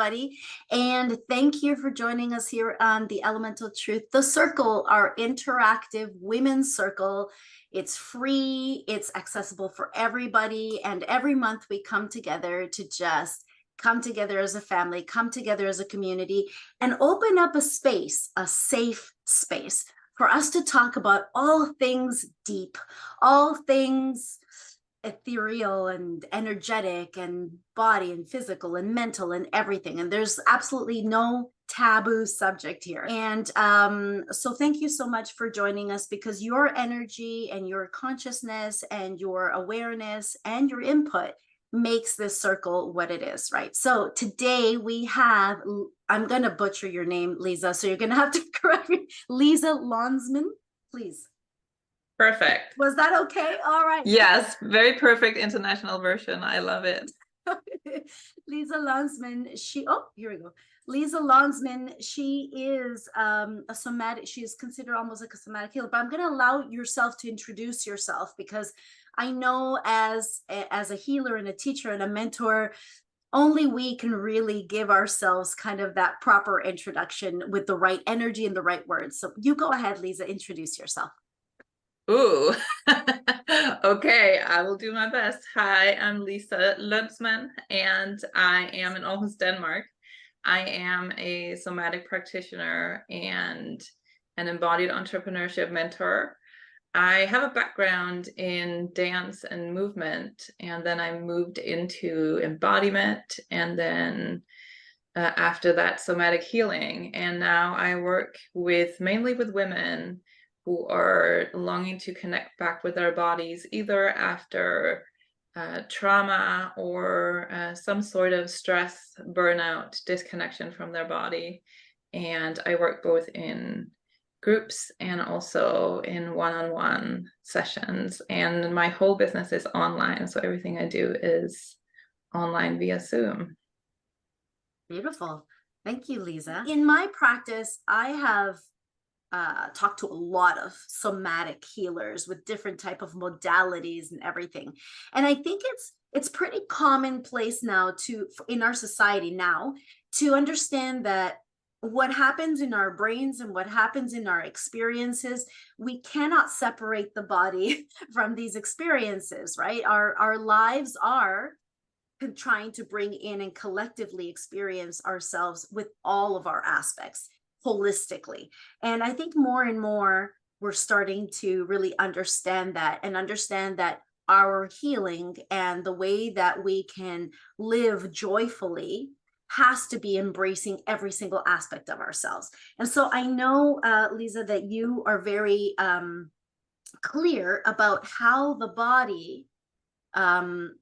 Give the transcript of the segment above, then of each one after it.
everybody. And thank you for joining us here on the Elemental Truth, the Circle, our interactive women's circle. It's free, it's accessible for everybody. And every month we come together to just come together as a family, come together as a community, and open up a space, a safe space for us to talk about all things deep, all things ethereal and energetic and body and physical and mental and everything. And there's absolutely no taboo subject here. And so thank you so much for joining us, because your energy and your consciousness and your awareness and your input makes this circle what it is, right? So today we have, I'm going to butcher your name, Lisa, so you're going to have to correct me. Lise Lonsmann, please. Perfect. Was that okay? All right. Yes, very perfect international version. I love it. Lise Lonsmann, here we go. Lise Lonsmann, she is she is considered almost like a somatic healer, but I'm going to allow yourself to introduce yourself, because I know as a healer and a teacher and a mentor, only we can really give ourselves kind of that proper introduction with the right energy and the right words. So you go ahead, Lisa, introduce yourself. Ooh, okay, I will do my best. Hi, I'm Lise Lonsmann, and I am in Aarhus, Denmark. I am a somatic practitioner and an embodied entrepreneurship mentor. I have a background in dance and movement, and then I moved into embodiment, and then after that, somatic healing. And now I work mainly with women who are longing to connect back with their bodies, either after trauma or some sort of stress, burnout, disconnection from their body. And I work both in groups and also in one-on-one sessions. And my whole business is online, so everything I do is online via Zoom. Beautiful. Thank you, Lisa. In my practice, I have talked to a lot of somatic healers with different type of modalities and everything. And I think it's pretty commonplace now in our society now to understand that what happens in our brains and what happens in our experiences, we cannot separate the body from these experiences, right? Our lives are trying to bring in and collectively experience ourselves with all of our aspects holistically. And I think more and more we're starting to really understand that, and understand that our healing and the way that we can live joyfully has to be embracing every single aspect of ourselves. And so I know, Lisa, that you are very clear about how the body,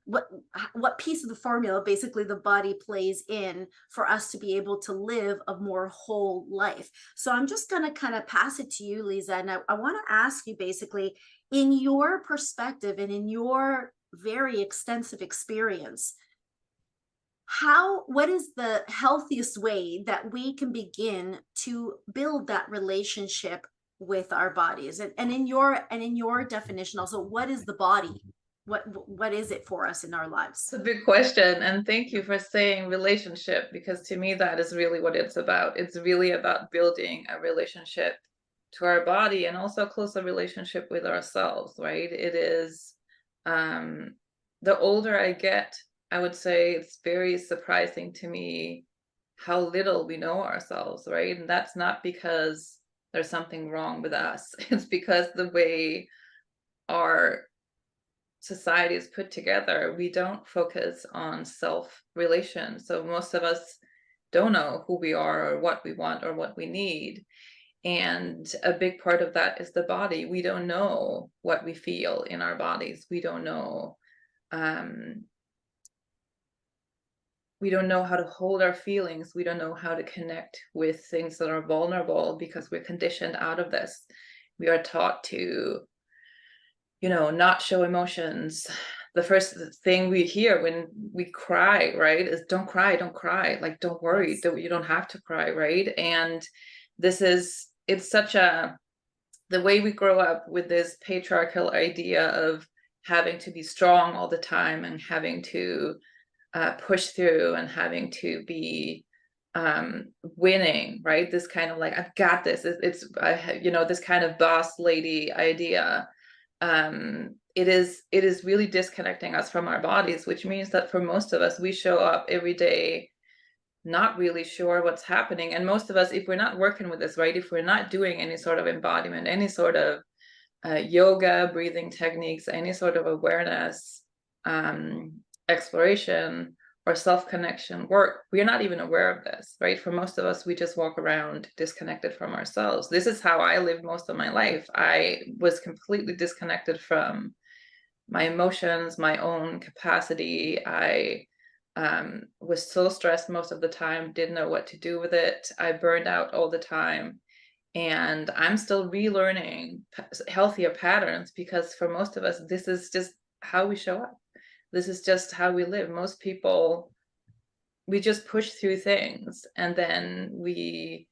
what piece of the formula basically the body plays in for us to be able to live a more whole life. So I'm just going to kind of pass it to you, Lisa, and I want to ask you, basically, in your perspective and in your very extensive experience, what is the healthiest way that we can begin to build that relationship with our bodies? And in your definition also, what is the body? What is it for us in our lives? It's a big question, and thank you for saying relationship, because to me that is really what it's about. It's really about building a relationship to our body and also a closer relationship with ourselves, right? It is the older I get, I would say it's very surprising to me how little we know ourselves, right? And that's not because there's something wrong with us. It's because the way our society is put together, we don't focus on self-relation. So most of us don't know who we are or what we want or what we need. And a big part of that is the body. We don't know what we feel in our bodies. We don't know how to hold our feelings. We don't know how to connect with things that are vulnerable, because we're conditioned out of this. We are taught to not show emotions. The first thing we hear when we cry, right, is don't cry, like, don't worry, you don't have to cry, right? And it's such the way we grow up with this patriarchal idea of having to be strong all the time and having to push through and having to be winning, right? This kind of like, I've got this. You know, this kind of boss lady idea. It is really disconnecting us from our bodies, which means that for most of us, we show up every day not really sure what's happening. And most of us, if we're not working with this, right, if we're not doing any sort of embodiment, any sort of yoga, breathing techniques, any sort of awareness, exploration, or self-connection work, we're not even aware of this, right? For most of us, we just walk around disconnected from ourselves. This is how I lived most of my life. I was completely disconnected from my emotions, my own capacity. I was so stressed most of the time, didn't know what to do with it. I burned out all the time. And I'm still relearning healthier patterns, because for most of us, this is just how we show up. This is just how we live. Most people, we just push through things, and then we,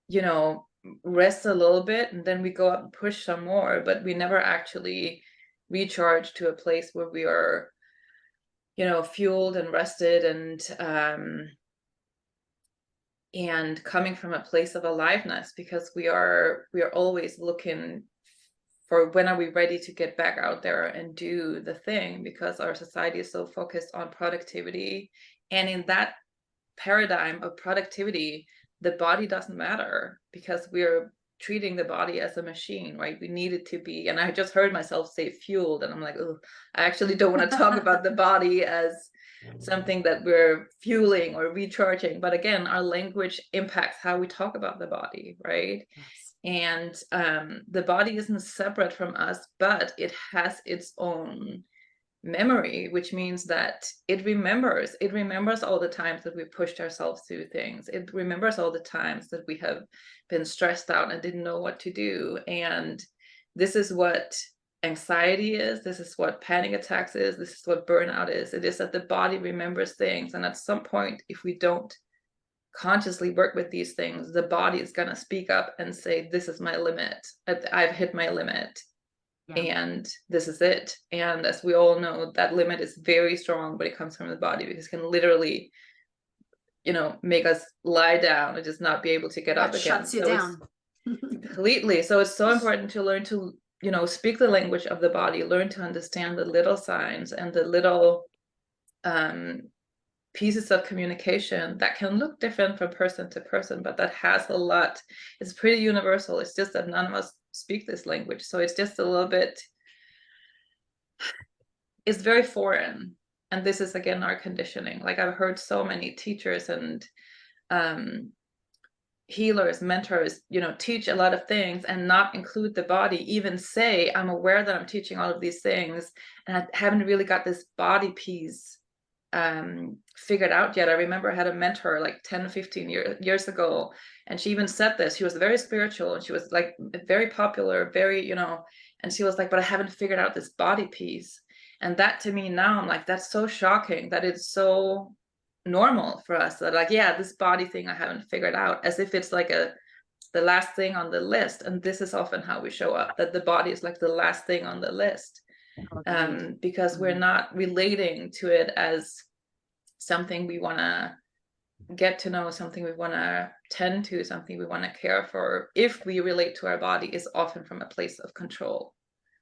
you know, rest a little bit, and then we go up and push some more, but we never actually recharge to a place where we are, you know, fueled and rested, and coming from a place of aliveness, because we are always looking for when are we ready to get back out there and do the thing, because our society is so focused on productivity. And in that paradigm of productivity, the body doesn't matter, because we're treating the body as a machine, right? We need it to be, and I just heard myself say fueled, and I'm like, oh, I actually don't want to talk about the body as something that we're fueling or recharging. But again, our language impacts how we talk about the body, right? Yes. And the body isn't separate from us, but it has its own memory, which means that it remembers all the times that we pushed ourselves through things. It remembers all the times that we have been stressed out and didn't know what to do. And this is what anxiety is, this is what panic attacks is, this is what burnout is. It is that the body remembers things, and at some point, if we don't consciously work with these things, the body is going to speak up and say, this is my limit, I've hit my limit. Yeah. And this is it. And as we all know, that limit is very strong, but it comes from the body, because it can literally, you know, make us lie down and just not be able to get up again. Shuts you down. Completely. So it's so important to learn to, you know, speak the language of the body, learn to understand the little signs and the little pieces of communication that can look different from person to person, but that has a lot, it's pretty universal. It's just that none of us speak this language. So it's just a little bit, it's very foreign. And this is, again, our conditioning. Like, I've heard so many teachers and healers, mentors, you know, teach a lot of things and not include the body, even say, I'm aware that I'm teaching all of these things, and I haven't really got this body piece figured out yet. I remember I had a mentor like 10, 15 years ago, and she even said this. She was very spiritual, and she was like very popular, very, you know, and she was like, but I haven't figured out this body piece. And that, to me now, I'm like, that's so shocking that it's so normal for us, that like, yeah, this body thing I haven't figured out, as if it's like the last thing on the list. And this is often how we show up, that the body is like the last thing on the list. Because we're not relating to it as something we want to get to know, something we want to tend to, something we want to care for. If we relate to our body, is often from a place of control.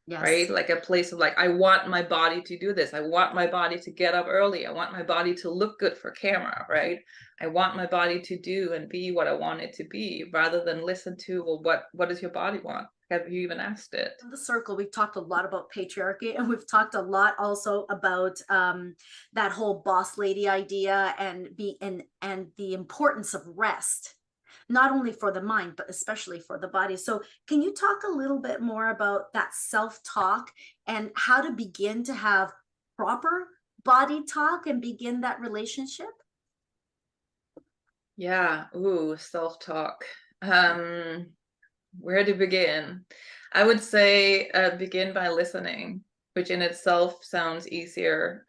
Yes. Right? Like a place of like, I want my body to do this. I want my body to get up early. I want my body to look good for camera, right? I want my body to do and be what I want it to be, rather than listen to, well, what does your body want? Have you even asked it? In the circle, we've talked a lot about patriarchy, and we've talked a lot also about that whole boss lady idea, and the importance of rest, not only for the mind, but especially for the body. So can you talk a little bit more about that self-talk and how to begin to have proper body talk and begin that relationship? Yeah. Ooh, self-talk. Where to begin? I would say begin by listening, which in itself sounds easier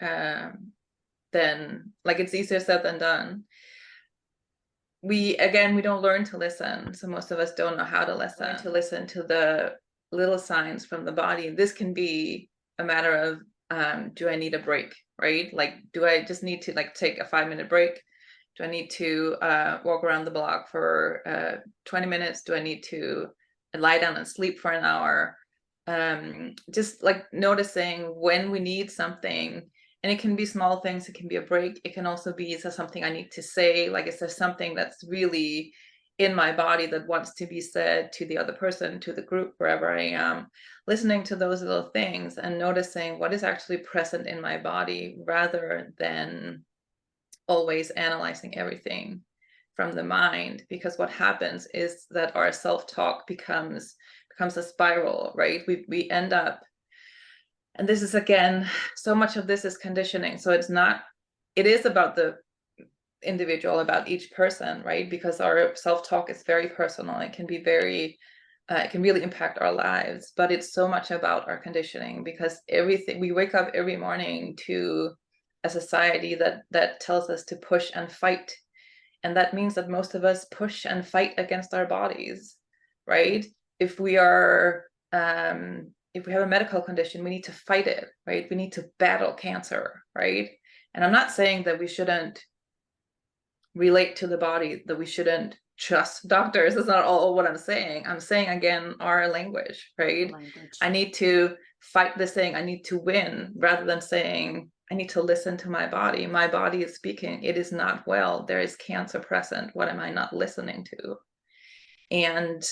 than, like, it's easier said than done. We don't learn to listen. So most of us don't know how to listen to the little signs from the body. This can be a matter of, do I need a break, right? Like, do I just need to like take a 5-minute break? Do I need to walk around the block for 20 minutes? Do I need to lie down and sleep for an hour? Just like noticing when we need something. And it can be small things, it can be a break. It can also be, is there something I need to say? Like, is there something that's really in my body that wants to be said to the other person, to the group, wherever I am? Listening to those little things and noticing what is actually present in my body, rather than always analyzing everything from the mind. Because what happens is that our self-talk becomes a spiral, right? We end up, and this is, again, so much of this is conditioning. So it is about the individual, about each person, right? Because our self-talk is very personal. It can be very, it can really impact our lives, but it's so much about our conditioning, because everything, we wake up every morning to a society that tells us to push and fight. And that means that most of us push and fight against our bodies, right? If we are, if we have a medical condition, we need to fight it, right? We need to battle cancer, right? And I'm not saying that we shouldn't relate to the body, that we shouldn't trust doctors. That's not all what I'm saying. I'm saying, again, our language, right? I need to fight this thing. I need to win, rather than saying, I need to listen to my body. My body is speaking. It is not well. There is cancer present. What am I not listening to? And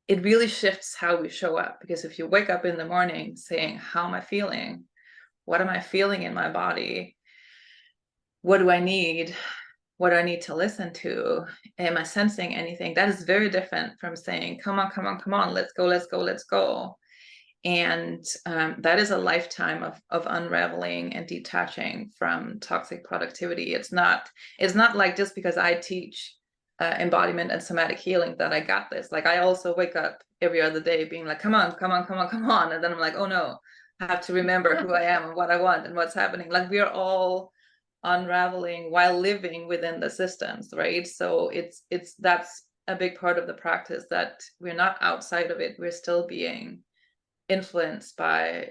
it really shifts how we show up. Because if you wake up in the morning saying, how am I feeling? What am I feeling in my body? What do I need? What do I need to listen to? Am I sensing anything? That is very different from saying, come on, come on, come on, let's go, let's go, let's go. And that is a lifetime of unraveling and detaching from toxic productivity. It's not like just because I teach embodiment and somatic healing that I got this. Like, I also wake up every other day being like, come on, come on, come on, come on. And then I'm like, oh no, I have to remember who I am and what I want and what's happening. Like, we are all unraveling while living within the systems, right? So that's a big part of the practice, that we're not outside of it. We're still being influenced by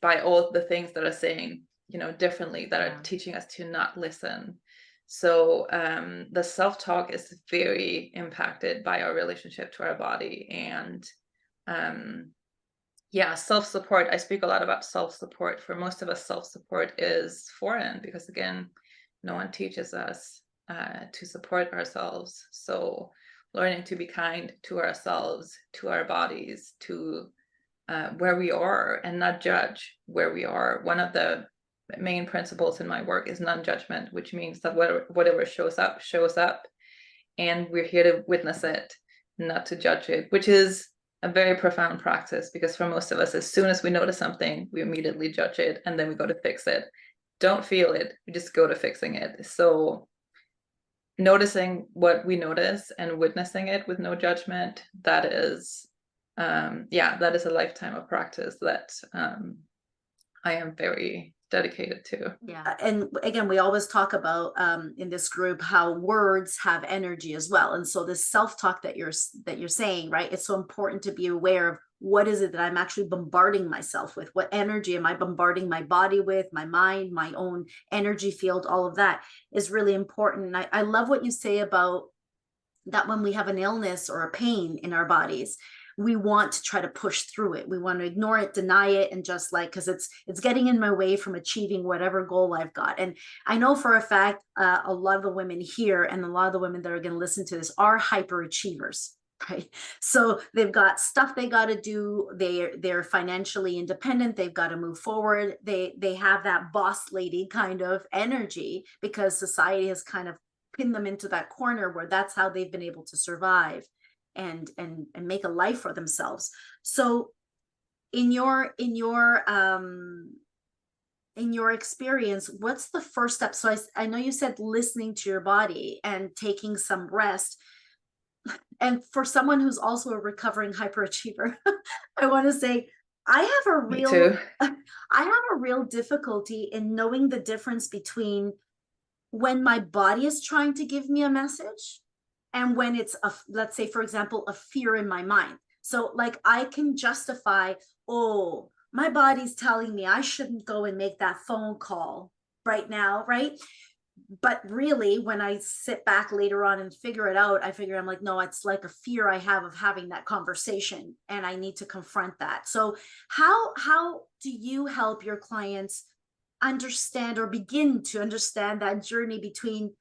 all the things that are saying, differently, that are teaching us to not listen. So the self-talk is very impacted by our relationship to our body. And self-support, I speak a lot about self-support. For most of us, self-support is foreign, because, again, no one teaches us to support ourselves. So learning to be kind to ourselves, to our bodies, to where we are, and not judge where we are. One of the main principles in my work is non-judgment, which means that whatever shows up, and we're here to witness it, not to judge it, which is a very profound practice, because for most of us, as soon as we notice something, we immediately judge it, and then we go to fix it. Don't feel it, we just go to fixing it. So noticing what we notice and witnessing it with no judgment, that is that is a lifetime of practice that I am very dedicated to. Yeah, and again, we always talk about in this group how words have energy as well. And so this self-talk that you're saying, right, it's so important to be aware of what is it that I'm actually bombarding myself with. What energy am I bombarding my body with, my mind, my own energy field? All of that is really important. And I love what you say about that. When we have an illness or a pain in our bodies, we want to try to push through it. We want to ignore it, deny it, and just like, because it's getting in my way from achieving whatever goal I've got. And I know for a fact, a lot of the women here and a lot of the women that are going to listen to this are hyperachievers, right? So they've got stuff they got to do. They're financially independent. They've got to move forward. They have that boss lady kind of energy, because society has kind of pinned them into that corner where that's how they've been able to survive and make a life for themselves. So in your experience, what's the first step? So I know you said listening to your body and taking some rest. And for someone who's also a recovering hyperachiever, I want to say I have a real difficulty in knowing the difference between when my body is trying to give me a message and when it's let's say, for example, a fear in my mind. So like, I can justify, oh, my body's telling me I shouldn't go and make that phone call right now, right? But really, when I sit back later on and figure it out, I'm like, no, it's like a fear I have of having that conversation, and I need to confront that. So how do you help your clients understand or begin to understand that journey between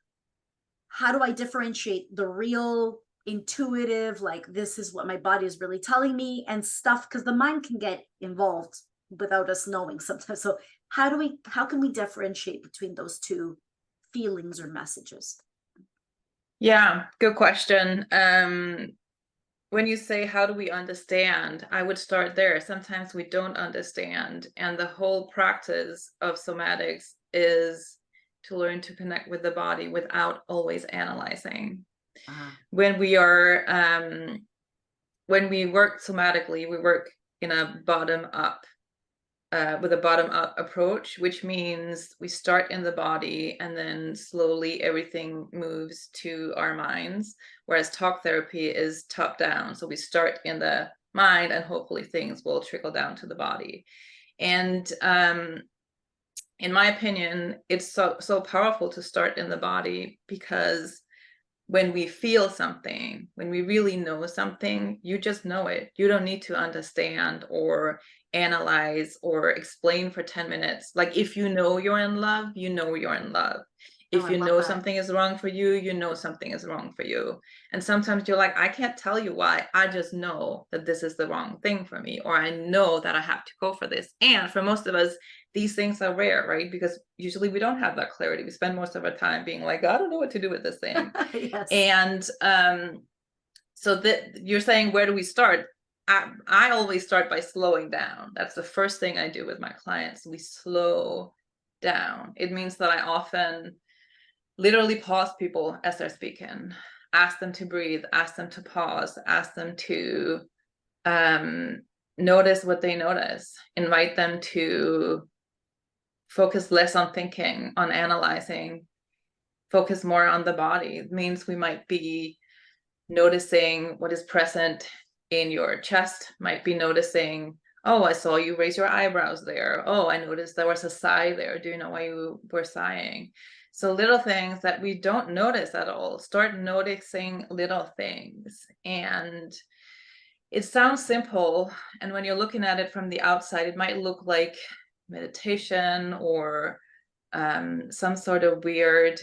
how do I differentiate the real intuitive, like this is what my body is really telling me, and stuff, because the mind can get involved without us knowing sometimes. So how can we differentiate between those two feelings or messages? Yeah, good question. When you say, how do we understand? I would start there. Sometimes we don't understand. And the whole practice of somatics is to learn to connect with the body without always analyzing. When we are, when we work somatically, we work in a bottom up, with a bottom up approach, which means we start in the body and then slowly everything moves to our minds. Whereas talk therapy is top down. So we start in the mind and hopefully things will trickle down to the body. And in my opinion, it's so powerful to start in the body, because when we feel something, when we really know something, you just know it. You don't need to understand or analyze or explain for 10 minutes. Like, if you know you're in love, you know you're in love. If you know something is wrong for you, you know something is wrong for you. And sometimes you're like, I can't tell you why. I just know that this is the wrong thing for me, or I know that I have to go for this. And for most of us, these things are rare, right? Because usually we don't have that clarity. We spend most of our time being like, I don't know what to do with this thing. Yes. And so that you're saying, where do we start? I always start by slowing down. That's the first thing I do with my clients. We slow down. It means that I often literally pause people as they're speaking, ask them to breathe, ask them to pause, ask them to notice what they notice, invite them to focus less on thinking, on analyzing, focus more on the body. It means we might be noticing what is present in your chest, might be noticing, oh, I saw you raise your eyebrows there. Oh, I noticed there was a sigh there. Do you know why you were sighing? So little things that we don't notice at all. Start noticing little things. And it sounds simple. And when you're looking at it from the outside, it might look like meditation or some sort of weird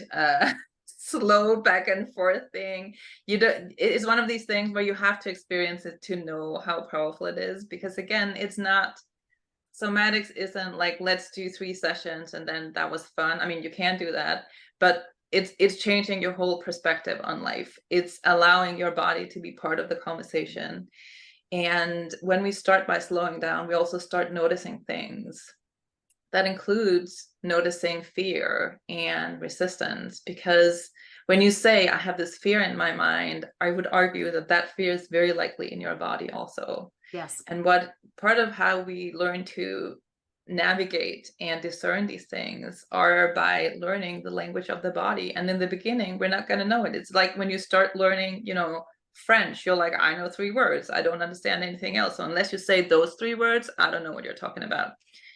slow back and forth thing. It's one of these things where you have to experience it to know how powerful it is, because again, it's not, somatics isn't like, let's do 3 sessions and then that was fun. I mean, you can do that, but it's changing your whole perspective on life. It's allowing your body to be part of the conversation. And when we start by slowing down, we also start noticing things. That includes noticing fear and resistance, because when you say, I have this fear in my mind, I would argue that that fear is very likely in your body also. Yes. And what part of how we learn to navigate and discern these things are by learning the language of the body. And in the beginning, we're not going to know it. It's like when you start learning, French, you're like, I know 3 words. I don't understand anything else. So unless you say those 3 words, I don't know what you're talking about.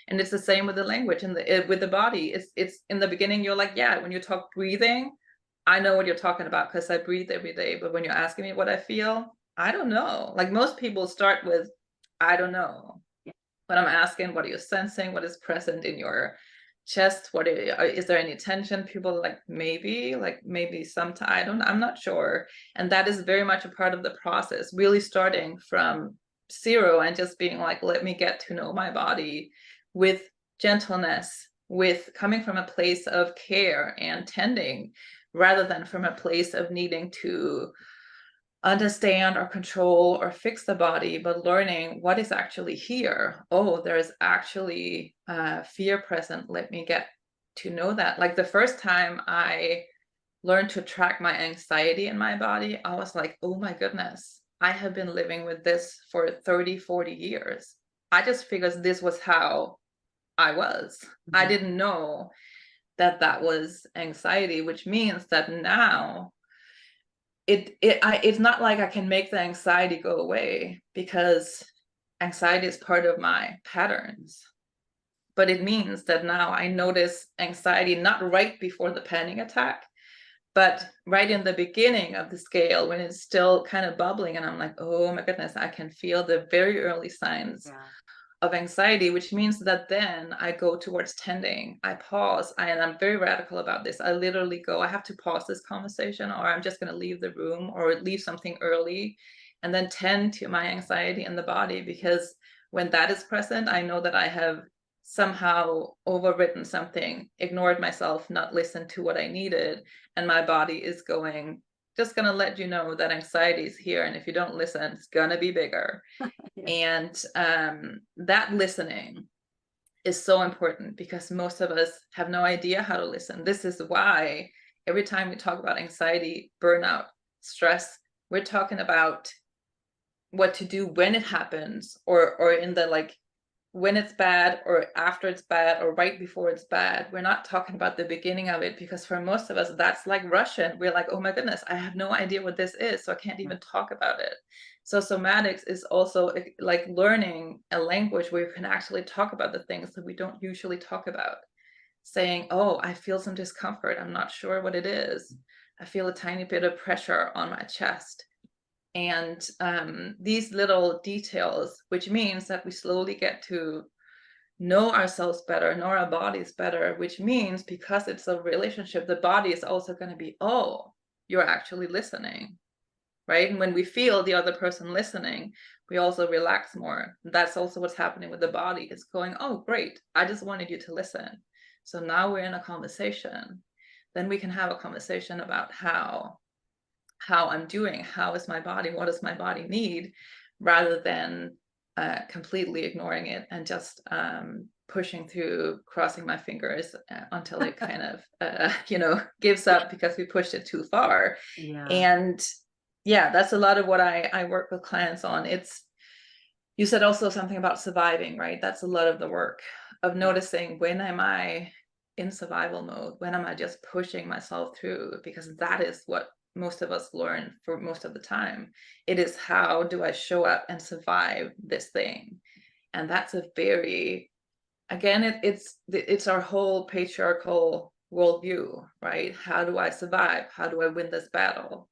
And it's the same with the language and with the body. It's in the beginning, you're like, yeah, when you talk breathing, I know what you're talking about because I breathe every day. But when you're asking me what I feel, I don't know. Like most people start with, I don't know. But I'm asking, what are you sensing? What is present in your chest? Is there any tension? People are like maybe sometime, I'm not sure. And that is very much a part of the process, really starting from 0 and just being like, let me get to know my body with gentleness, with coming from a place of care and tending, rather than from a place of needing to understand or control or fix the body, but learning what is actually here. Oh, there's actually fear present. Let me get to know that. Like the first time I learned to track my anxiety in my body, I was like, oh my goodness, I have been living with this for 30, 40 years. I just figured this was how I was. Mm-hmm. I didn't know that was anxiety, which means that now it's not like I can make the anxiety go away, because anxiety is part of my patterns. but it means that now I notice anxiety not right before the panic attack, but right in the beginning of the scale when it's still kind of bubbling, and I'm like, oh my goodness, I can feel the very early signs of anxiety, which means that then I go towards tending. I pause, and I'm very radical about this. I literally go, I have to pause this conversation, or I'm just going to leave the room or leave something early, and then tend to my anxiety in the body, because when that is present, I know that I have somehow overwritten something, ignored myself, not listened to what I needed, and my body is going, just going to let you know that anxiety is here, and if you don't listen, it's going to be bigger. And that listening is so important, because most of us have no idea how to listen. This is why every time we talk about anxiety, burnout, stress, we're talking about what to do when it happens, or in the like when it's bad, or after it's bad, or right before it's bad. We're not talking about the beginning of it, because for most of us, that's like Russian. We're like, oh my goodness, I have no idea what this is, so I can't even talk about it. So somatics is also like learning a language where you can actually talk about the things that we don't usually talk about. Saying, oh, I feel some discomfort. I'm not sure what it is. I feel a tiny bit of pressure on my chest. And these little details, which means that we slowly get to know ourselves better, know our bodies better, which means because it's a relationship, the body is also going to be, oh, you're actually listening, right? And when we feel the other person listening, we also relax more. That's also what's happening with the body. It's going, oh, great, I just wanted you to listen. So now we're in a conversation. Then we can have a conversation about how I'm doing, how is my body, what does my body need, rather than completely ignoring it and just pushing through, crossing my fingers until it kind of, gives up because we pushed it too far. And yeah, that's a lot of what I work with clients on. You said also something about surviving, right? That's a lot of the work of noticing, when am I in survival mode? When am I just pushing myself through? Because that is what most of us learn for most of the time. It is, how do I show up and survive this thing? And that's a very, again, it's our whole patriarchal worldview, right? How do I survive? How do I win this battle?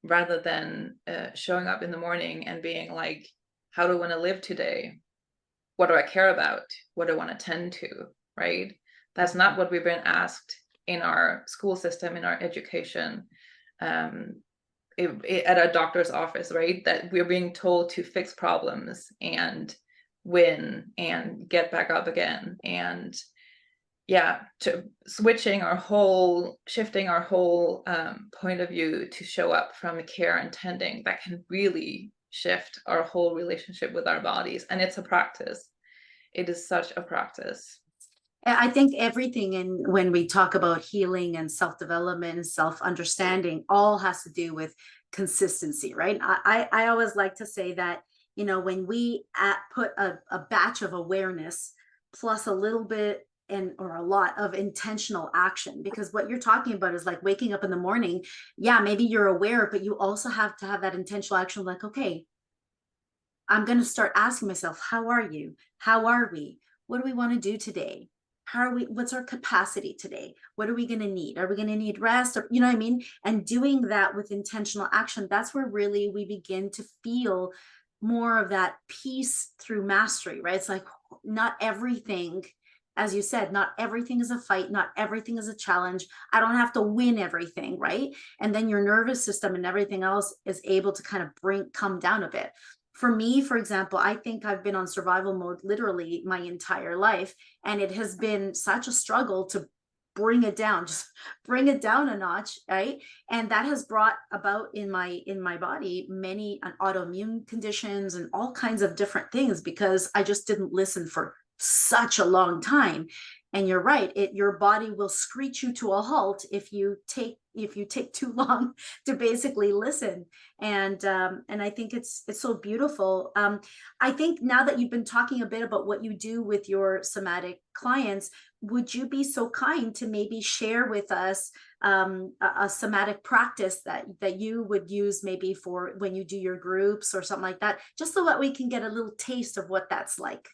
Rather than showing up in the morning and being like, how do I want to live today? What do I care about? What do I want to tend to, right? That's not what we've been asked in our school system, in our education, at a doctor's office, right? That we're being told to fix problems and win and get back up again. And yeah, to shifting our whole point of view to show up from care and tending, that can really shift our whole relationship with our bodies. And it's a practice. It is such a practice. I think everything when we talk about healing and self-development and self-understanding, all has to do with consistency, right? I always like to say that, when we put a batch of awareness plus a little bit or a lot of intentional action, because what you're talking about is like waking up in the morning. Yeah, maybe you're aware, but you also have to have that intentional action, like, okay, I'm going to start asking myself, how are you? How are we? What do we want to do today? What's our capacity today? What are we going to need? Are we going to need rest? Or, you know what I mean? And doing that with intentional action, that's where really we begin to feel more of that peace through mastery, right? It's like, not everything, as you said, not everything is a fight, not everything is a challenge. I don't have to win everything, right? And then your nervous system and everything else is able to kind of come down a bit. For me, for example, I think I've been on survival mode literally my entire life, and it has been such a struggle to bring it down, just bring it down a notch, right? And that has brought about in my body many autoimmune conditions and all kinds of different things, because I just didn't listen for such a long time. And you're right, your body will screech you to a halt if you take too long to basically listen. And I think it's so beautiful. I think now that you've been talking a bit about what you do with your somatic clients, would you be so kind to maybe share with us a somatic practice that you would use maybe for when you do your groups or something like that, just so that we can get a little taste of what that's like?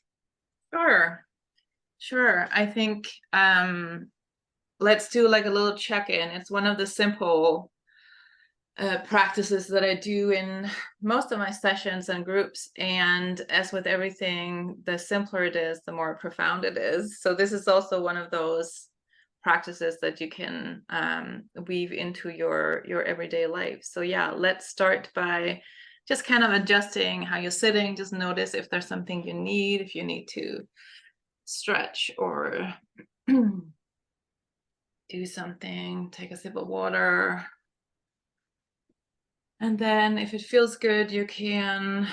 Sure. I think let's do like a little check-in. It's one of the simple practices that I do in most of my sessions and groups. And as with everything, the simpler it is, the more profound it is. So this is also one of those practices that you can weave into your everyday life. So yeah, let's start by just kind of adjusting how you're sitting. Just notice if there's something you need, if you need to stretch or do something, take a sip of water. And then if it feels good, you can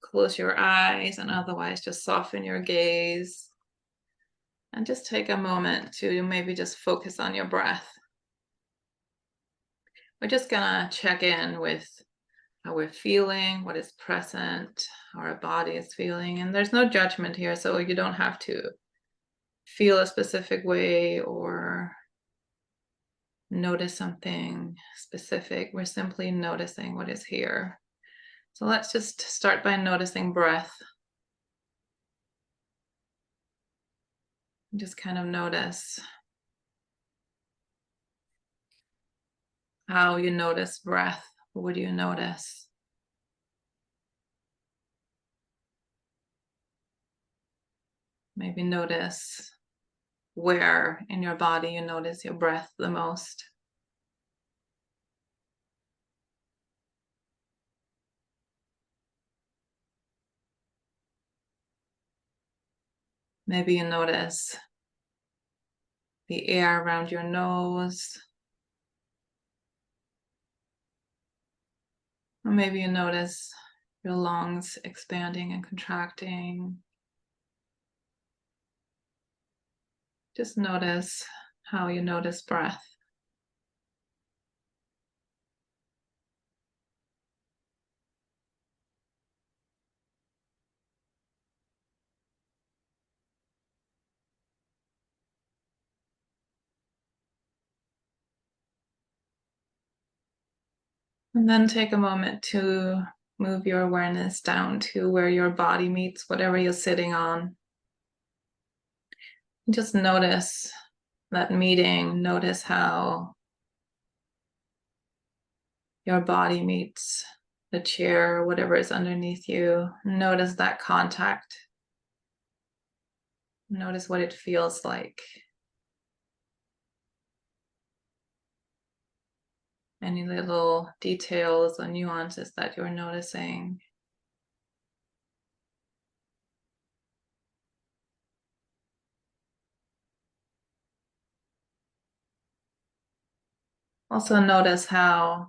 close your eyes, and otherwise just soften your gaze. And just take a moment to maybe just focus on your breath. We're just gonna check in with how we're feeling, what is present, how our body is feeling. And there's no judgment here, so you don't have to feel a specific way or notice something specific. We're simply noticing what is here. So let's just start by noticing breath. Just kind of notice how you notice breath. What do you notice? Maybe notice where in your body you notice your breath the most. Maybe you notice the air around your nose. Or maybe you notice your lungs expanding and contracting. Just notice how you notice breath. And then take a moment to move your awareness down to where your body meets whatever you're sitting on. Just notice that meeting. Notice how your body meets the chair, whatever is underneath you. Notice that contact. Notice what it feels like. Any little details or nuances that you're noticing. Also notice how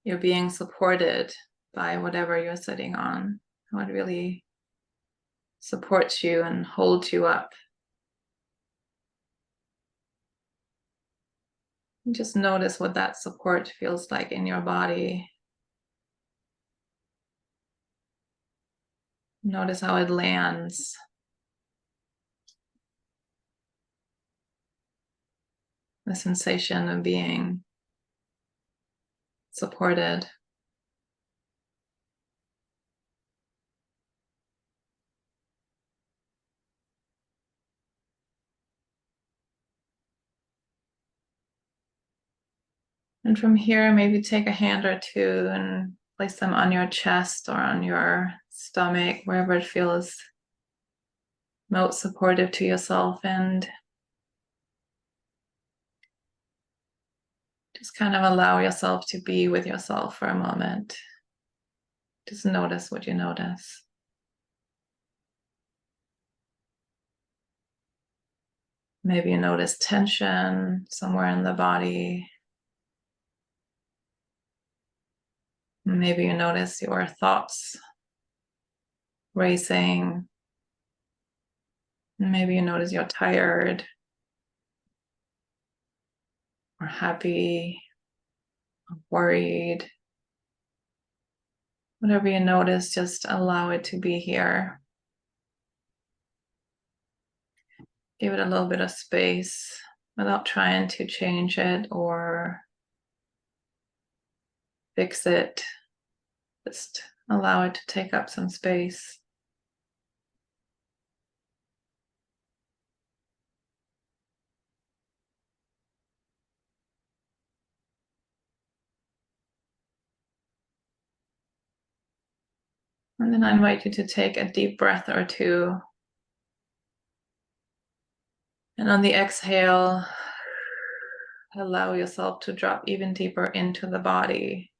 you're being supported by whatever you're sitting on. How it really supports you and holds you up. And just notice what that support feels like in your body. Notice how it lands. The sensation of being supported. And from here, maybe take a hand or two and place them on your chest or on your stomach, wherever it feels most supportive to yourself, and just kind of allow yourself to be with yourself for a moment. Just notice what you notice. Maybe you notice tension somewhere in the body. Maybe you notice your thoughts racing. Maybe you notice you're tired or happy or worried. Whatever you notice, just allow it to be here. Give it a little bit of space without trying to change it or fix it. Just allow it to take up some space. And then I invite you to take a deep breath or two. And on the exhale, allow yourself to drop even deeper into the body.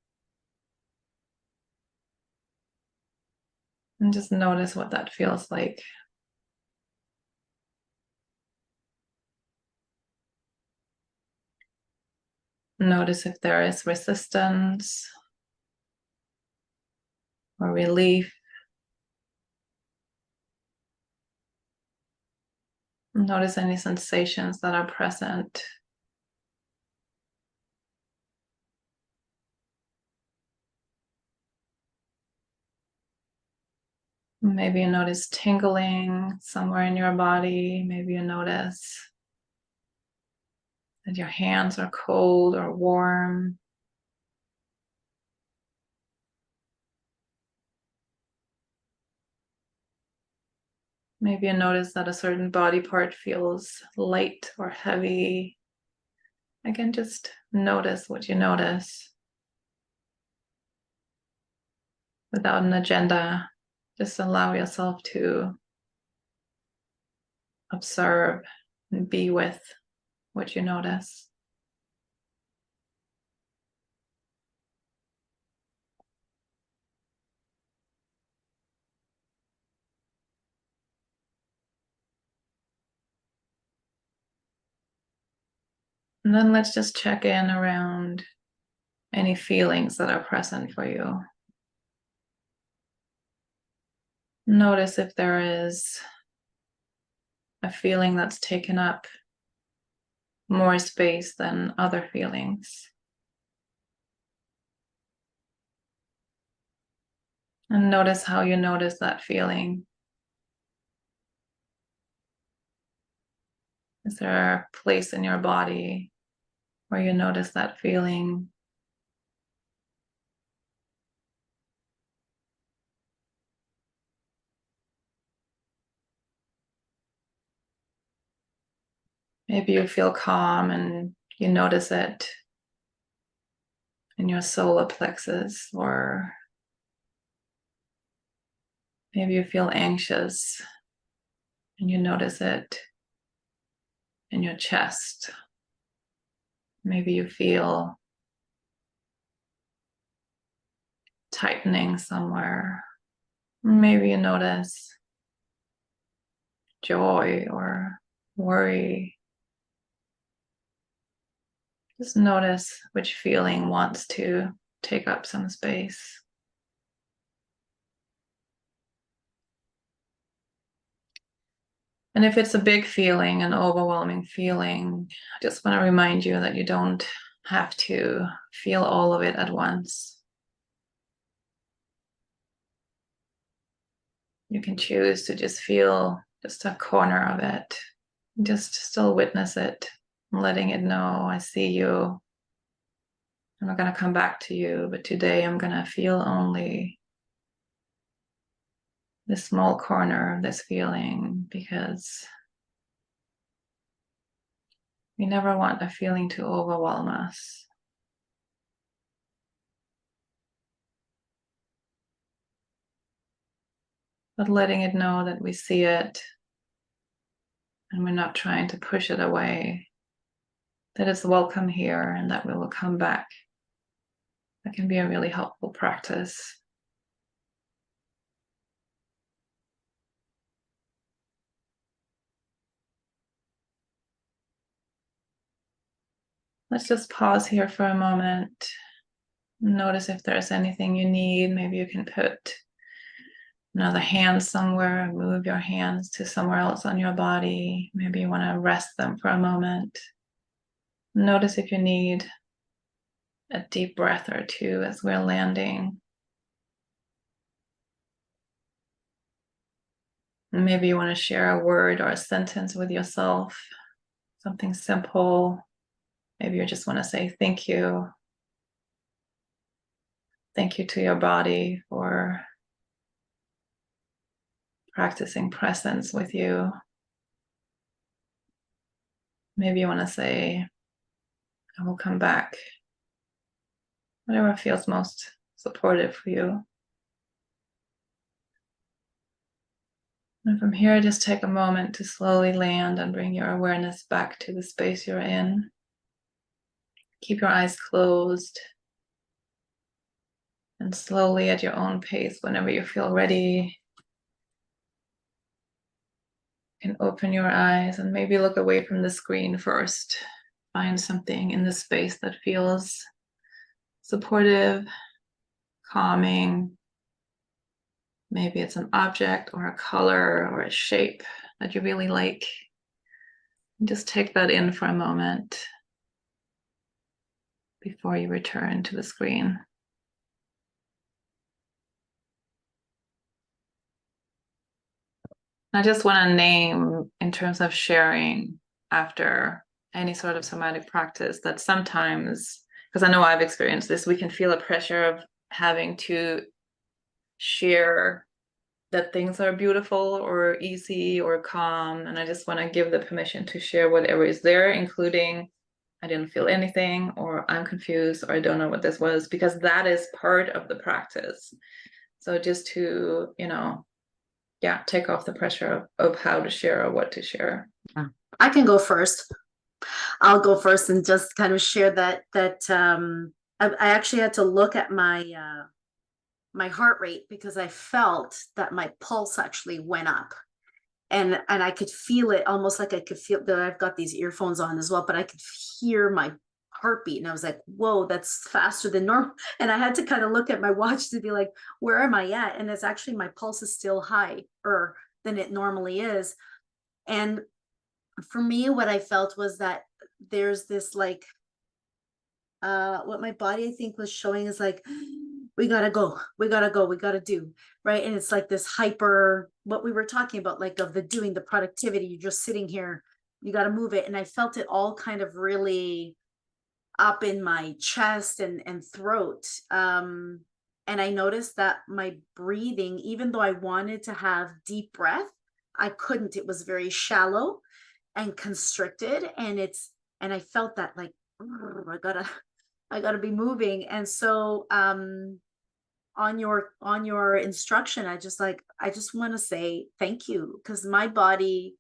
And just notice what that feels like. Notice if there is resistance or relief. Notice any sensations that are present. Maybe you notice tingling somewhere in your body. Maybe you notice that your hands are cold or warm. Maybe you notice that a certain body part feels light or heavy. Again, just notice what you notice without an agenda. Just allow yourself to observe and be with what you notice. And then let's just check in around any feelings that are present for you. Notice if there is a feeling that's taken up more space than other feelings. And notice how you notice that feeling. Is there a place in your body where you notice that feeling? Maybe you feel calm and you notice it in your solar plexus, or maybe you feel anxious and you notice it in your chest. Maybe you feel tightening somewhere. Maybe you notice joy or worry. Just notice which feeling wants to take up some space. And if it's a big feeling, an overwhelming feeling, I just want to remind you that you don't have to feel all of it at once. You can choose to just feel just a corner of it. Just still witness it, letting it know, I see you. I'm not going to come back to you, but today I'm going to feel only this small corner of this feeling, because we never want a feeling to overwhelm us. But letting it know that we see it and we're not trying to push it away, that it's welcome here and that we will come back. That can be a really helpful practice. Let's just pause here for a moment. Notice if there's anything you need. Maybe you can put another hand somewhere, move your hands to somewhere else on your body. Maybe you want to rest them for a moment. Notice if you need a deep breath or two as we're landing. Maybe you want to share a word or a sentence with yourself, something simple. Maybe you just want to say thank you. Thank you to your body for practicing presence with you. Maybe you want to say, I will come back. Whatever feels most supportive for you. And from here, just take a moment to slowly land and bring your awareness back to the space you're in. Keep your eyes closed. And slowly at your own pace, whenever you feel ready, you can open your eyes and maybe look away from the screen first. Find something in the space that feels supportive, calming. Maybe it's an object or a color or a shape that you really like. Just take that in for a moment before you return to the screen. I just want to name, in terms of sharing after any sort of somatic practice, that sometimes, because I know I've experienced this, we can feel a pressure of having to share that things are beautiful or easy or calm. And I just want to give the permission to share whatever is there, including I didn't feel anything, or I'm confused, or I don't know what this was, because that is part of the practice. So just to, take off the pressure of how to share or what to share. I can go first. I'll go first and just kind of share that I actually had to look at my my heart rate, because I felt that my pulse actually went up, and I could feel it, almost like I could feel that. I've got these earphones on as well, but I could hear my heartbeat, and I was like, whoa, that's faster than normal. And I had to kind of look at my watch to be like, where am I at? And it's actually, my pulse is still higher than it normally is. And for me, what I felt was that there's this like what my body, I think, was showing is like, we gotta go, we gotta do, right? And it's like this hyper, what we were talking about, like of the doing, the productivity, you're just sitting here, you gotta move it. And I felt it all kind of really up in my chest and throat. And I noticed that my breathing, even though I wanted to have deep breath, I couldn't. It was very shallow and constricted. And I felt that like, I gotta be moving. And so on your instruction, I just want to say thank you, because my body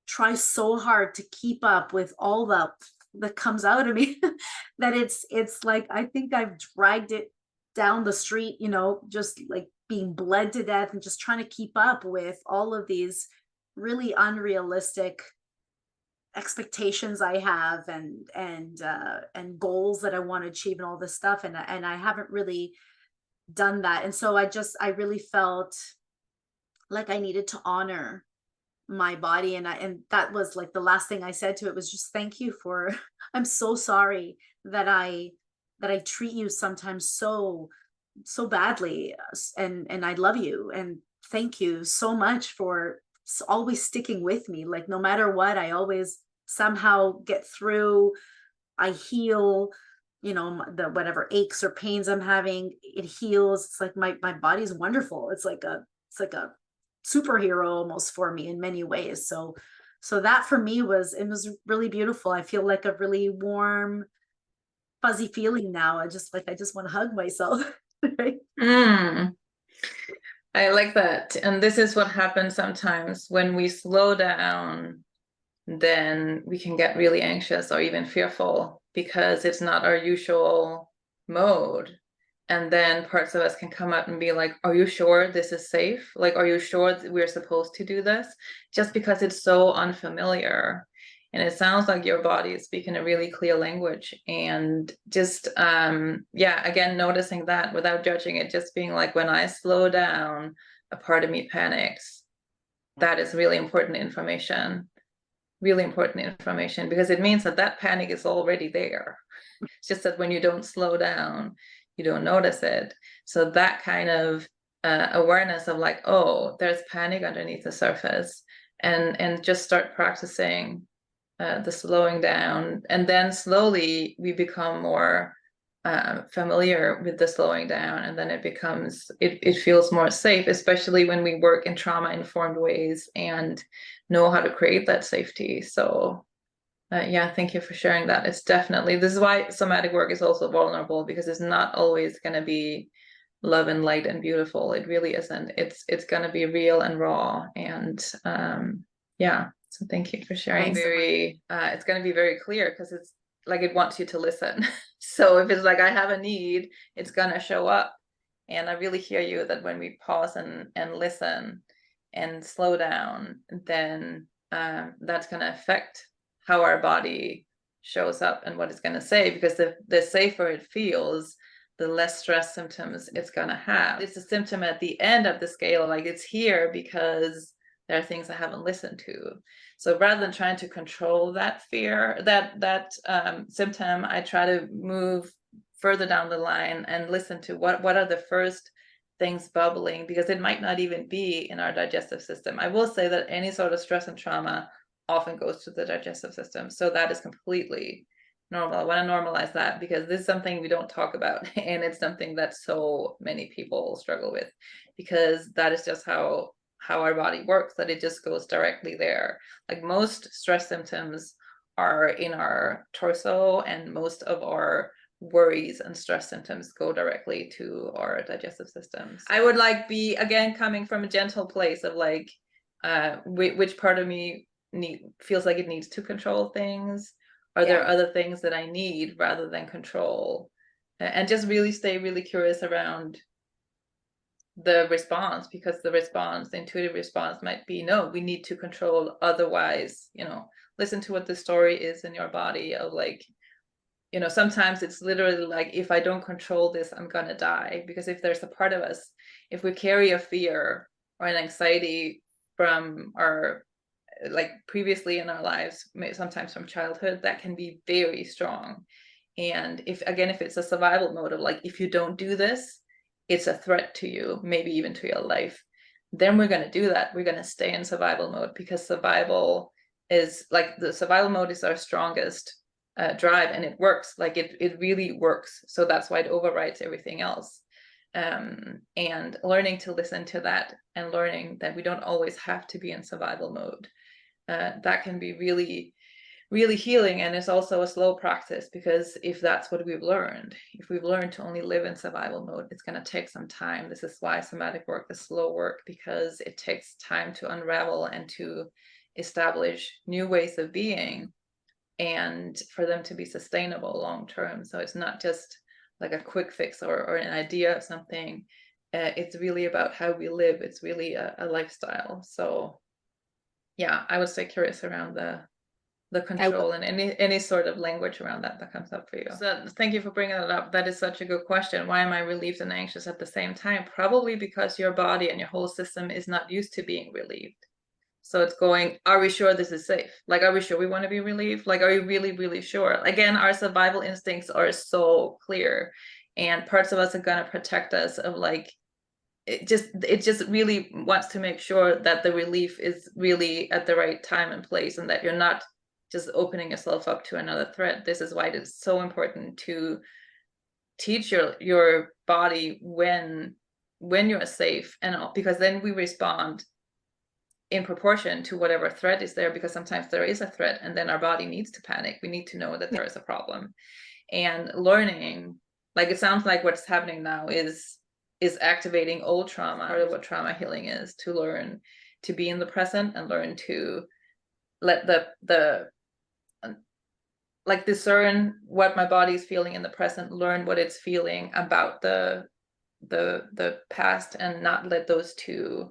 tries so hard to keep up with all that comes out of me that it's like, I think I've dragged it down the street, just like being bled to death, and just trying to keep up with all of these really unrealistic expectations I have, and goals that I want to achieve, and all this stuff. And I haven't really done that. And so I really felt like I needed to honor my body. And that was like the last thing I said to it, was just thank you for, I'm so sorry that I treat you sometimes so badly. And I love you. And thank you so much for always sticking with me. Like, no matter what, I always somehow get through. I heal, the whatever aches or pains I'm having, it heals. It's like my body's wonderful. It's like a superhero almost for me in many ways. So that for me was really beautiful. I feel like a really warm, fuzzy feeling now. I just want to hug myself. Right? I like that. And this is what happens sometimes when we slow down, then we can get really anxious or even fearful, because it's not our usual mode. And then parts of us can come up and be like, are you sure this is safe? Like, are you sure that we're supposed to do this? Just because it's so unfamiliar. And it sounds like your body is speaking a really clear language. And just, again, noticing that without judging it, just being like, when I slow down, a part of me panics. That is really important information. Really important information, because it means that panic is already there. It's just that when you don't slow down, you don't notice it. So that kind of awareness of like, oh, there's panic underneath the surface, and just start practicing the slowing down. And then slowly we become more familiar with the slowing down, and then it feels more safe, especially when we work in trauma-informed ways and know how to create that safety. So thank you for sharing that. It's definitely, this is why somatic work is also vulnerable, because it's not always going to be love and light and beautiful. It really isn't. It's going to be real and raw. And yeah, so thank you for sharing. It's going to be very clear, because it's like it wants you to listen. So if it's like I have a need, it's going to show up. And I really hear you that when we pause and listen and slow down, then that's going to affect how our body shows up and what it's going to say, because the safer it feels, the less stress symptoms it's going to have. It's a symptom at the end of the scale, like it's here because there are things I haven't listened to. So rather than trying to control that fear, that symptom, I try to move further down the line and listen to what are the first things bubbling, because it might not even be in our digestive system. I will say that any sort of stress and trauma often goes to the digestive system. So that is completely normal. I want to normalize that, because this is something we don't talk about. And it's something that so many people struggle with, because that is just how our body works, that it just goes directly there. Like most stress symptoms are in our torso, and most of our worries and stress symptoms go directly to our digestive systems. I would like be, again, coming from a gentle place of like, which part of me feels like it needs to control things. Are there other things that I need rather than control? And just really stay really curious around the response, because the intuitive response might be, no, we need to control, otherwise, listen to what the story is in your body of like, sometimes it's literally like, if I don't control this, I'm gonna die. Because if there's a part of us, if we carry a fear or an anxiety from our, like previously in our lives, sometimes from childhood, that can be very strong. And if it's a survival mode of like, if you don't do this, it's a threat to you, maybe even to your life, then we're going to do that. We're going to stay in survival mode, because survival is like, the survival mode is our strongest drive, and it works. Like it really works. So that's why it overrides everything else. And learning to listen to that, and learning that we don't always have to be in survival mode, that can be really, really healing. And it's also a slow practice, because if that's what we've learned, if we've learned to only live in survival mode, it's going to take some time. This is why somatic work is slow work, because it takes time to unravel and to establish new ways of being, and for them to be sustainable long term. So it's not just like a quick fix or an idea of something. It's really about how we live. It's really a lifestyle. So yeah, I would stay curious around the control and any sort of language around that comes up for you. So thank you for bringing that up. That is such a good question. Why am I relieved and anxious at the same time? Probably because your body and your whole system is not used to being relieved. So it's going, are we sure this is safe? Like, are we sure we want to be relieved? Like, are you really, really sure? Again, our survival instincts are so clear, and parts of us are going to protect us of like, it just really wants to make sure that the relief is really at the right time and place, and that you're not just opening yourself up to another threat. This is why it is so important to teach your body when you're safe, and because then we respond in proportion to whatever threat is there, because sometimes there is a threat and then our body needs to panic. We need to know that there is a problem. And learning, like it sounds like what's happening now is activating old trauma. Part of what trauma healing is, to learn to be in the present and learn to let the like discern what my body is feeling in the present, learn what it's feeling about the past, and not let those two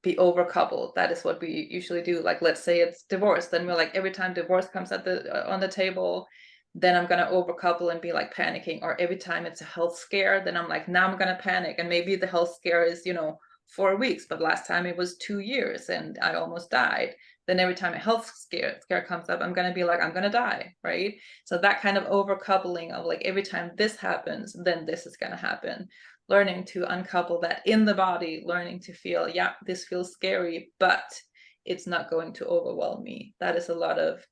be overcoupled. That is what we usually do. Like, let's say it's divorce, then we're like, every time divorce comes at on the table, then I'm gonna overcouple and be like panicking. Or every time it's a health scare, then I'm like, now I'm gonna panic, and maybe the health scare is 4 weeks, but last time it was 2 years and I almost died. Then every time a health scare comes up, I'm gonna be like, I'm gonna die, right? So that kind of overcoupling of like, every time this happens, then this is gonna happen. Learning to uncouple that in the body, learning to feel, yeah, this feels scary, but it's not going to overwhelm me. That is a lot of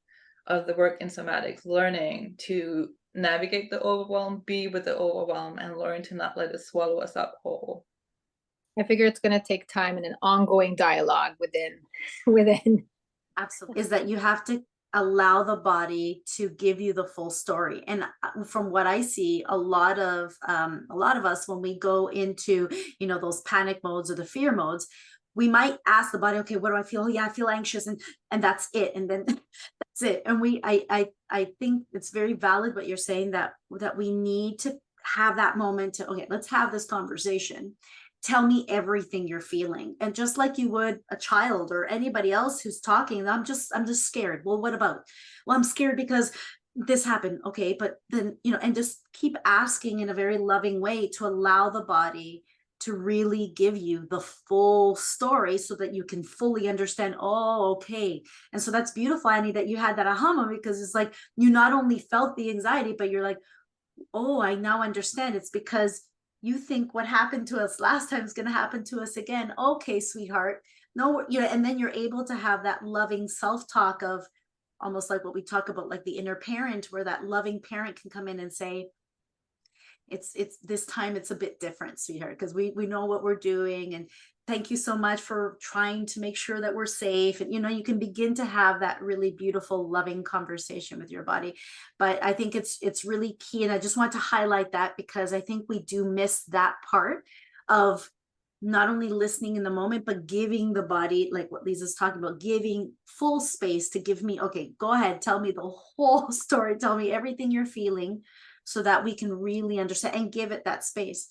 the work in somatics, learning to navigate the overwhelm, be with the overwhelm, and learn to not let it swallow us up whole. I figure it's going to take time and an ongoing dialogue within. Absolutely. Is that you have to allow the body to give you the full story. And from what I see, a lot of us, when we go into, you know, those panic modes or the fear modes, we might ask the body, okay, what do I feel? Oh, yeah, I feel anxious, and that's it. And then that's it. And I think it's very valid what you're saying, that we need to have that moment to, okay, let's have this conversation. Tell me everything you're feeling. And just like you would a child or anybody else who's talking, I'm just scared. Well, what about? Well, I'm scared because this happened. Okay, but then, you know, and just keep asking in a very loving way to allow the body to really give you the full story so that you can fully understand. Oh, okay. And so that's beautiful, Annie, that you had that aha moment, because it's like you not only felt the anxiety, but you're like, oh, I now understand. It's because you think what happened to us last time is going to happen to us again. Okay, sweetheart. No, you know, and then you're able to have that loving self-talk of almost like what we talk about, like the inner parent, where that loving parent can come in and say, it's this time it's a bit different, sweetheart, because we know what we're doing, and thank you so much for trying to make sure that we're safe. And you know, you can begin to have that really beautiful loving conversation with your body. But I think it's really key, and I just want to highlight that, because I think we do miss that part of not only listening in the moment, but giving the body, like what Lisa's talking about, giving full space to give me, okay, go ahead, tell me the whole story, tell me everything you're feeling, so that we can really understand and give it that space.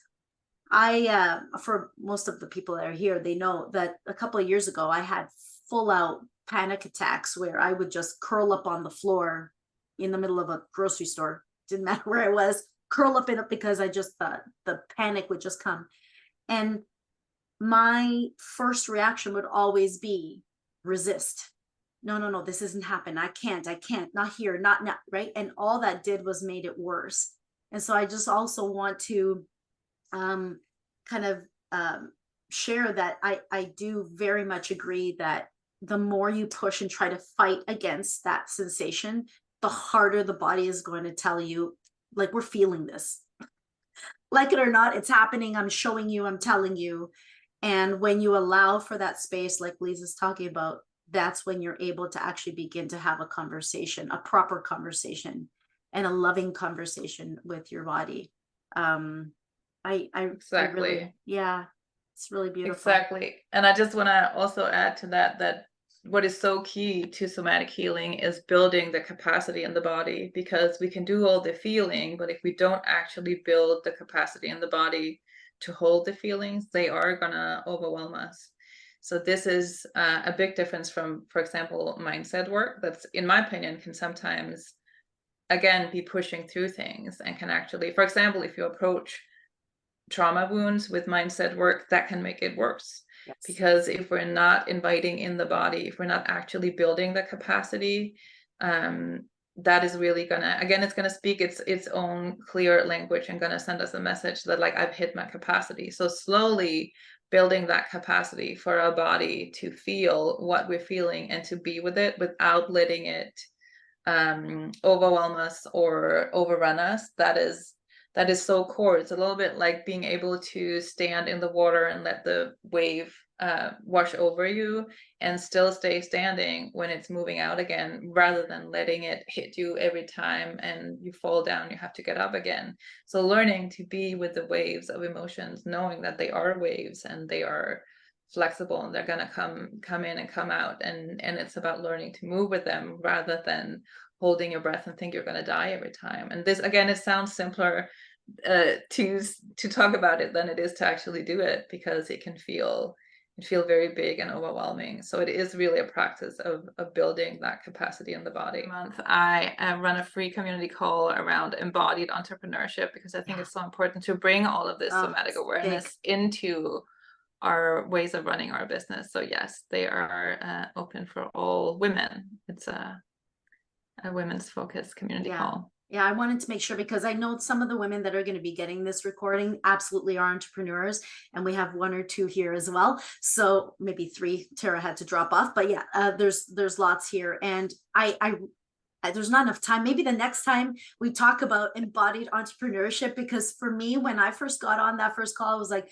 For most of the people that are here, they know that a couple of years ago, I had full out panic attacks where I would just curl up on the floor in the middle of a grocery store. Didn't matter where I was, curl up in it, because I just thought the panic would just come. And my first reaction would always be resist. No, this isn't happen. I can't, not here, not, right. And all that did was made it worse. And so I just also want to share that I do very much agree that the more you push and try to fight against that sensation, the harder the body is going to tell you, like, we're feeling this. Like it or not, it's happening. I'm showing you, I'm telling you. And when you allow for that space, like Lisa's talking about, that's when you're able to actually begin to have a conversation, a proper conversation, and a loving conversation with your body. Exactly. I really, yeah, it's really beautiful. Exactly. And I just want to also add to that what is so key to somatic healing is building the capacity in the body, because we can do all the feeling, but if we don't actually build the capacity in the body to hold the feelings, they are gonna overwhelm us. So this is a big difference from, for example, mindset work that's, in my opinion, can sometimes, again, be pushing through things, and can actually, for example, if you approach trauma wounds with mindset work, that can make it worse. Yes. Because if we're not inviting in the body, if we're not actually building the capacity, that is really gonna, again, it's gonna speak its own clear language and gonna send us a message that, like, I've hit my capacity. So slowly building that capacity for our body to feel what we're feeling and to be with it without letting it overwhelm us or overrun us, that is so core. It's a little bit like being able to stand in the water and let the wave wash over you and still stay standing when it's moving out again, rather than letting it hit you every time and you fall down, you have to get up again. So learning to be with the waves of emotions, knowing that they are waves and they are flexible and they're gonna come in and come out, and it's about learning to move with them rather than holding your breath and think you're gonna die every time. And this, again, it sounds simpler to talk about it than it is to actually do it, because it can feel very big and overwhelming. So it is really a practice of building that capacity in the body. Month I run a free community call around embodied entrepreneurship, because I think it's so important to bring all of this somatic awareness into our ways of running our business. So yes, they are open for all women. It's a women's focused community call. Yeah, I wanted to make sure, because I know some of the women that are going to be getting this recording absolutely are entrepreneurs, and we have one or two here as well. So maybe three. Tara had to drop off, but yeah, there's lots here, and I there's not enough time. Maybe the next time we talk about embodied entrepreneurship, because for me, when I first got on that first call, I was like,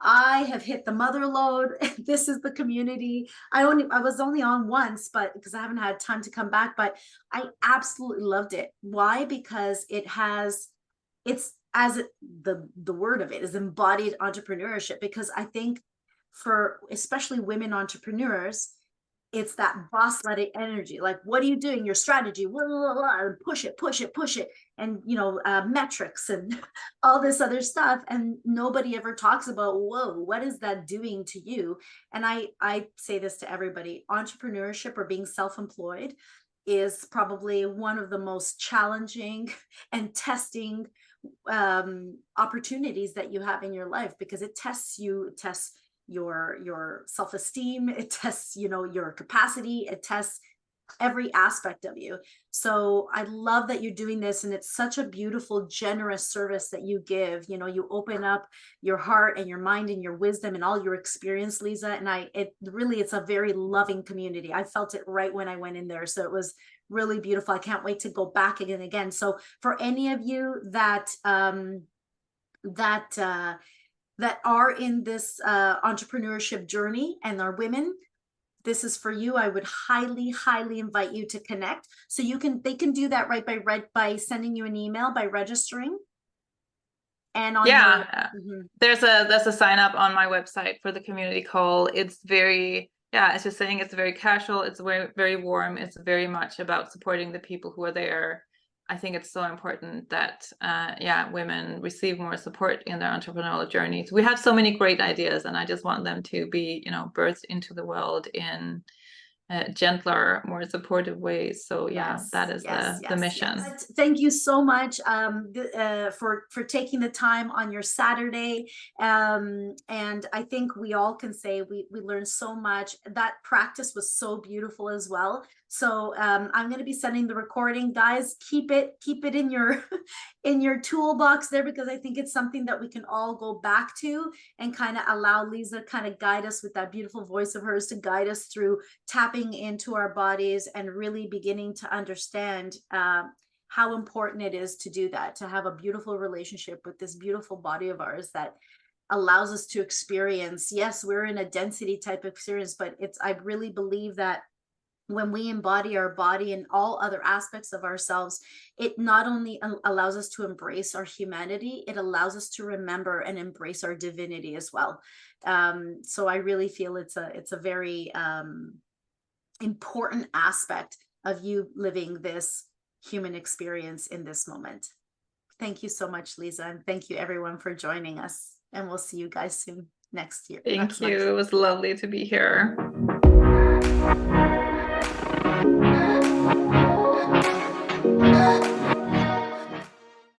I have hit the mother load. This is the community. I was only on once, but because I haven't had time to come back, but I absolutely loved it. Why? Because the word of it is embodied entrepreneurship, because I think for especially women entrepreneurs, it's that boss led energy. Like, what are you doing? Your strategy, blah, blah, blah, and push it. And, metrics and all this other stuff. And nobody ever talks about, whoa, what is that doing to you? And I say this to everybody, entrepreneurship or being self-employed is probably one of the most challenging and testing opportunities that you have in your life, because it tests you, it tests your self-esteem, it tests your capacity, it tests every aspect of you. So I love that you're doing this, and it's such a beautiful, generous service that you give. You open up your heart and your mind and your wisdom and all your experience, Lisa, and it's a very loving community. I felt it right when I went in there, so it was really beautiful. I can't wait to go back again. So for any of you that are in this entrepreneurship journey and are women, this is for you. I would highly, highly invite you to connect. So they can do that right by sending you an email, by registering. And on there's a sign up on my website for the community call. It's very, it's just saying, it's very casual. It's very, very warm. It's very much about supporting the people who are there. I think it's so important that women receive more support in their entrepreneurial journeys. We have so many great ideas, and I just want them to be, birthed into the world in gentler, more supportive ways. So that is the mission. Yes. Thank you so much for taking the time on your Saturday. And I think we all can say we learned so much. That practice was so beautiful as well. So I'm going to be sending the recording, guys. Keep it in your toolbox there, because I think it's something that we can all go back to and kind of allow Lisa kind of guide us with that beautiful voice of hers to guide us through tapping into our bodies and really beginning to understand how important it is to do that, to have a beautiful relationship with this beautiful body of ours that allows us to experience. Yes, we're in a density type experience, but I really believe that when we embody our body and all other aspects of ourselves, it not only allows us to embrace our humanity, it allows us to remember and embrace our divinity as well. So I really feel it's a very important aspect of you living this human experience in this moment. Thank you so much, Lisa, and thank you everyone for joining us, and we'll see you guys soon next year. Thank you. It was lovely to be here.